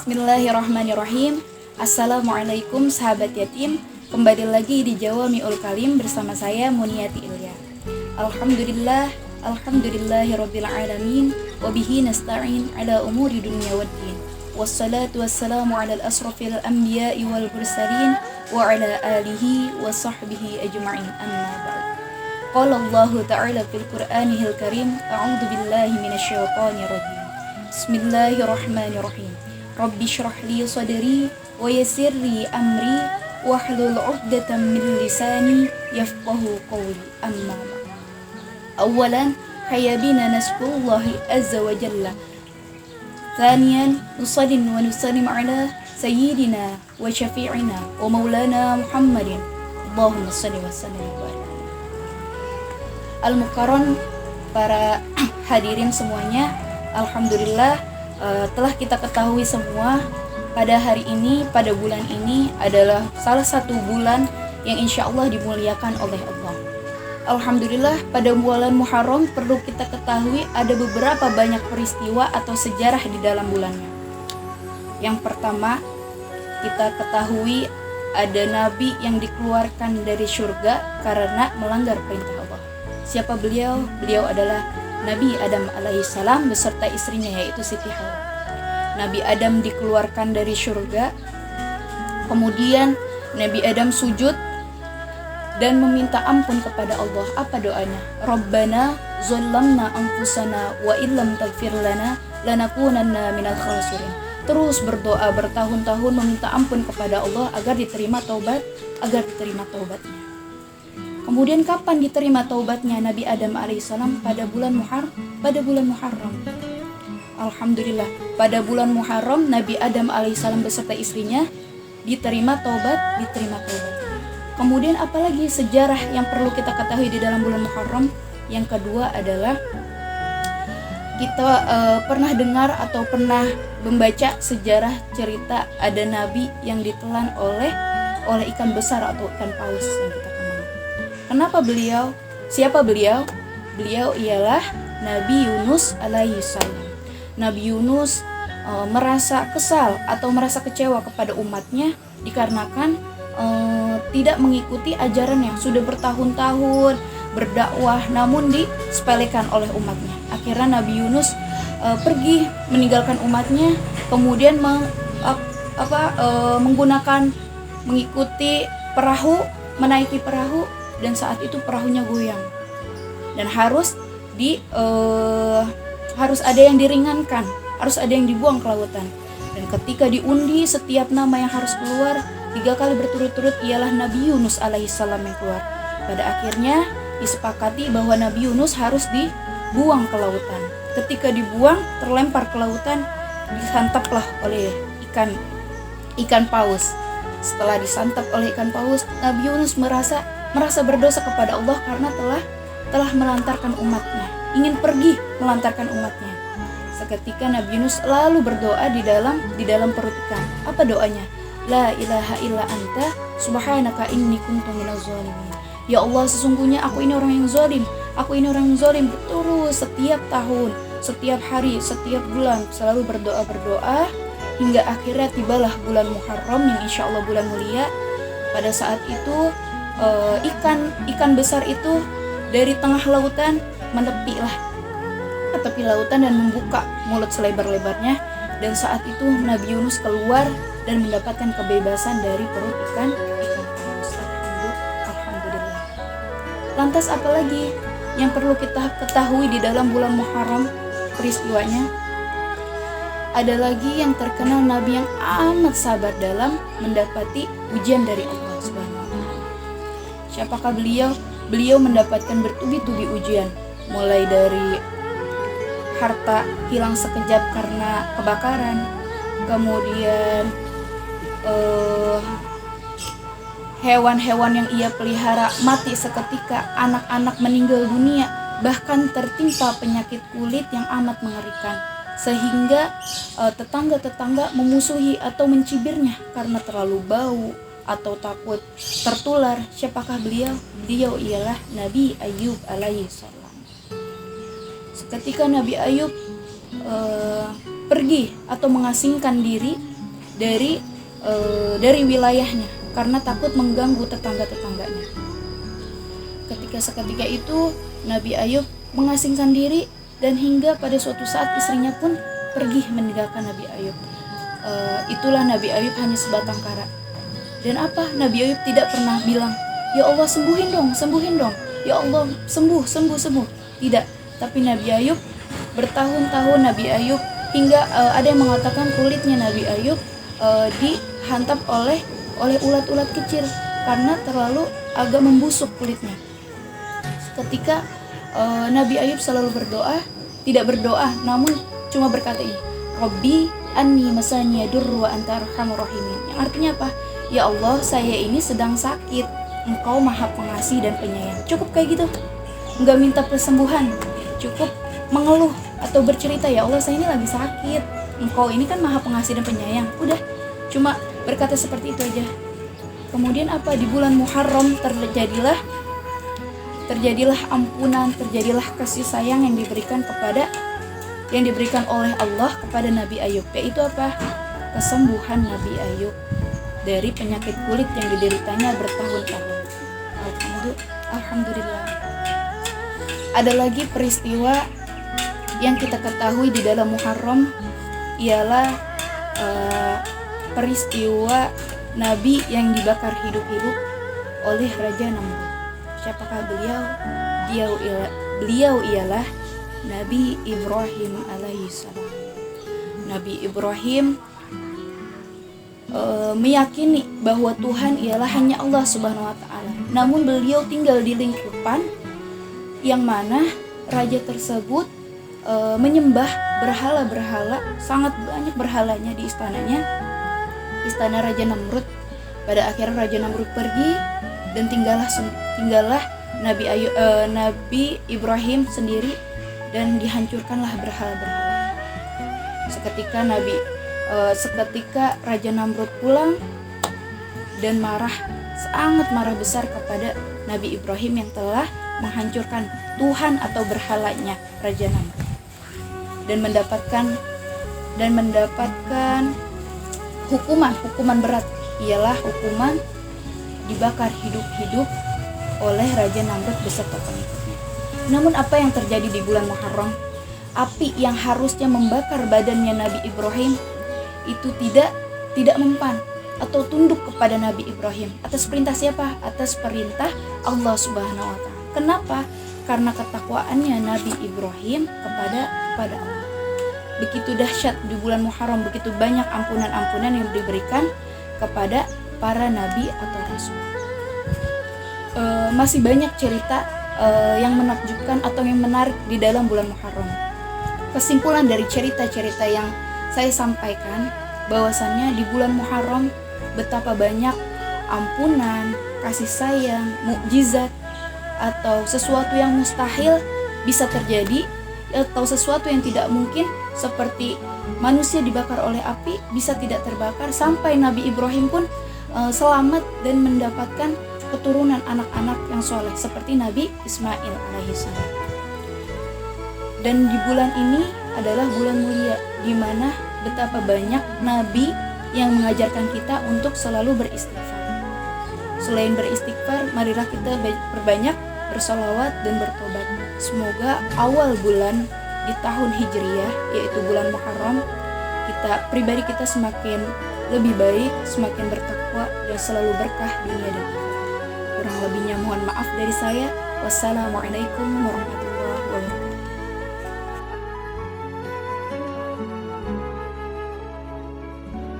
Bismillahirrahmanirrahim. Assalamualaikum sahabat yatim. Kembali lagi di Jawami'ul Kalim bersama saya Muniati Ilya. Alhamdulillahirabbil alamin wa bihi nasta'in ala umuri dunya waddin. Wassalatu wassalamu ala asrafil anbiya'i wal mursalin wa ala alihi wa sahbihi ajma'in. Amma ba'd. Qala Allah ta'ala fil Qur'anil Karim, a'udzu billahi minasyaitonir rajim. Bismillahirrahmanirrahim. Rabbi shrah li sadri wa yassir li amri wahlul 'uqdatam min lisani yafqahu qawli. Amma ba'd. Awalan hayya bina naskurullahi azza wa jalla. Thaniyan nusallim wa nusallim ala sayyidina wa syafi'ina wa maulana Muhammadin. Allahumma shalli wa sallim wa barik. Al-Mukarram, para hadirin semuanya, alhamdulillah telah kita ketahui semua pada hari ini, pada bulan ini adalah salah satu bulan yang insya Allah dimuliakan oleh Allah. Alhamdulillah, pada bulan Muharram perlu kita ketahui ada beberapa banyak peristiwa atau sejarah di dalam bulannya. Yang pertama, kita ketahui ada nabi yang dikeluarkan dari surga karena melanggar perintah Allah. Siapa beliau? Beliau adalah Nabi Adam alaihissalam beserta istrinya yaitu Siti Hawa. Nabi Adam dikeluarkan dari surga, kemudian Nabi Adam sujud dan meminta ampun kepada Allah. Apa doanya? Rabbana zallamna anfusana wa illam taghfir lana lanakunanna minal khasirin. Terus berdoa bertahun-tahun meminta ampun kepada Allah agar diterima taubatnya. Kemudian kapan diterima taubatnya Nabi Adam alaihissalam? Pada bulan Muharram. Alhamdulillah, pada bulan Muharram Nabi Adam alaihissalam beserta istrinya diterima taubat. Kemudian apalagi sejarah yang perlu kita ketahui di dalam bulan Muharram? Yang kedua adalah kita pernah dengar atau pernah membaca sejarah cerita ada nabi yang ditelan oleh ikan besar atau ikan paus yang kita kenal. Kenapa beliau? Siapa beliau? Beliau ialah Nabi Yunus alaihissalam. Nabi Yunus merasa kesal atau merasa kecewa kepada umatnya dikarenakan tidak mengikuti ajaran yang sudah bertahun-tahun berdakwah namun disepelekan oleh umatnya. Akhirnya Nabi Yunus pergi meninggalkan umatnya, kemudian mengikuti perahu, menaiki perahu, dan saat itu perahunya goyang dan harus ada yang diringankan, harus ada yang dibuang ke lautan. Dan ketika diundi setiap nama yang harus keluar 3 kali berturut-turut ialah Nabi Yunus alaihissalam yang keluar. Pada akhirnya disepakati bahwa Nabi Yunus harus dibuang ke lautan. Ketika dibuang, terlempar ke lautan, disantaplah oleh ikan paus. Setelah disantap oleh ikan paus, Nabi Yunus merasa berdosa kepada Allah karena telah melantarkan umatnya, ingin pergi melantarkan umatnya. Seketika Nabi Yunus lalu berdoa di dalam perut ikan. Apa doanya? La ilaha illa anta subhanaka inni kuntu minaz zalimin. Ya Allah, sesungguhnya aku ini orang yang zalim. Aku ini orang yang zalim. Terus setiap tahun, setiap hari, setiap bulan selalu berdoa hingga akhirnya tibalah bulan Muharram yang insya Allah bulan mulia. Pada saat itu ikan besar itu dari tengah lautan menepilah ke tepi lautan dan membuka mulut selebar-lebarnya, dan saat itu Nabi Yunus keluar dan mendapatkan kebebasan dari perut ikan paus. Alhamdulillah. Lantas apalagi yang perlu kita ketahui di dalam bulan Muharram peristiwanya? Ada lagi yang terkenal Nabi yang amat sabar dalam mendapati ujian dari Allah Subhanahu wa Ta'ala. Siapakah beliau? Beliau mendapatkan bertubi-tubi ujian, mulai dari harta hilang sekejap karena kebakaran, kemudian hewan-hewan yang ia pelihara mati seketika, anak-anak meninggal dunia, bahkan tertimpa penyakit kulit yang amat mengerikan, sehingga tetangga-tetangga memusuhi atau mencibirnya karena terlalu bau atau takut tertular. Siapakah beliau? Beliau ialah Nabi Ayub alaihissalam. Seketika Nabi Ayub pergi atau mengasingkan diri dari wilayahnya karena takut mengganggu tetangga-tetangganya. Seketika itu Nabi Ayub mengasingkan diri, dan hingga pada suatu saat istrinya pun pergi meninggalkan Nabi Ayub. Itulah Nabi Ayub hanya sebatang kara. Dan apa? Nabi Ayub tidak pernah bilang, "Ya Allah, sembuhin dong, ya Allah, sembuh." Tidak. Tapi Nabi Ayub bertahun-tahun, Nabi Ayub hingga ada yang mengatakan kulitnya Nabi Ayub dihantam oleh ulat-ulat kecil karena terlalu agak membusuk kulitnya. Ketika Nabi Ayub selalu berdoa, tidak berdoa namun cuma berkata ini, "Rabbi anni masani yadurru wa anta arhamur rahimin." Yang artinya apa? Ya Allah, saya ini sedang sakit, Engkau Maha Pengasih dan Penyayang. Cukup kayak gitu. Enggak minta kesembuhan, cukup mengeluh atau bercerita, "Ya Allah, saya ini lagi sakit, Engkau ini kan Maha Pengasih dan Penyayang." Udah, cuma berkata seperti itu aja. Kemudian apa? Di bulan Muharram terjadilah ampunan, terjadilah kasih sayang yang diberikan oleh Allah kepada Nabi Ayub, yaitu apa? Kesembuhan Nabi Ayub dari penyakit kulit yang dideritanya bertahun-tahun. Alhamdulillah. Ada lagi peristiwa yang kita ketahui di dalam Muharram, ialah peristiwa Nabi yang dibakar hidup-hidup oleh Raja Namrud. Siapakah beliau? Beliau ialah Nabi Ibrahim alaihissalam. Nabi Ibrahim meyakini bahwa Tuhan ialah hanya Allah Subhanahu wa taala. Namun beliau tinggal di lingkupan yang mana raja tersebut menyembah berhala-berhala, sangat banyak berhalanya di istana Raja Namrud. Pada akhirnya Raja Namrud pergi dan tinggallah Nabi Ibrahim sendiri, dan dihancurkanlah berhala-berhala. Seketika Raja Namrud pulang dan sangat marah besar kepada Nabi Ibrahim yang telah menghancurkan Tuhan atau berhalanya Raja Namrud, dan mendapatkan hukuman berat, ialah hukuman dibakar hidup-hidup oleh Raja Namrud beserta pengikutnya. Namun apa yang terjadi di bulan Muharram? Api yang harusnya membakar badannya Nabi Ibrahim itu tidak mempan atau tunduk kepada Nabi Ibrahim. Atas perintah siapa? Atas perintah Allah Subhanahu wa taala. Kenapa? Karena ketakwaannya Nabi Ibrahim kepada Allah. Begitu dahsyat di bulan Muharram, begitu banyak ampunan-ampunan yang diberikan kepada para nabi atau rasul. Masih banyak cerita yang menakjubkan atau yang menarik di dalam bulan Muharram. Kesimpulan dari cerita-cerita yang saya sampaikan, bahwasannya di bulan Muharram betapa banyak ampunan, kasih sayang, mukjizat, atau sesuatu yang mustahil bisa terjadi, atau sesuatu yang tidak mungkin seperti manusia dibakar oleh api bisa tidak terbakar, sampai Nabi Ibrahim pun selamat dan mendapatkan keturunan anak-anak yang soleh seperti Nabi Ismail alaihissalam. Dan di bulan ini adalah bulan mulia, di mana betapa banyak nabi yang mengajarkan kita untuk selalu beristighfar. Selain beristighfar, marilah kita perbanyak bersolawat dan bertobat. Semoga awal bulan di tahun Hijriyah, yaitu bulan Muharram, pribadi kita semakin lebih baik, semakin bertakwa, dan selalu berkah dunia dan akhirat. Kurang lebihnya mohon maaf dari saya. Wassalamualaikum warahmatullahi wabarakatuh.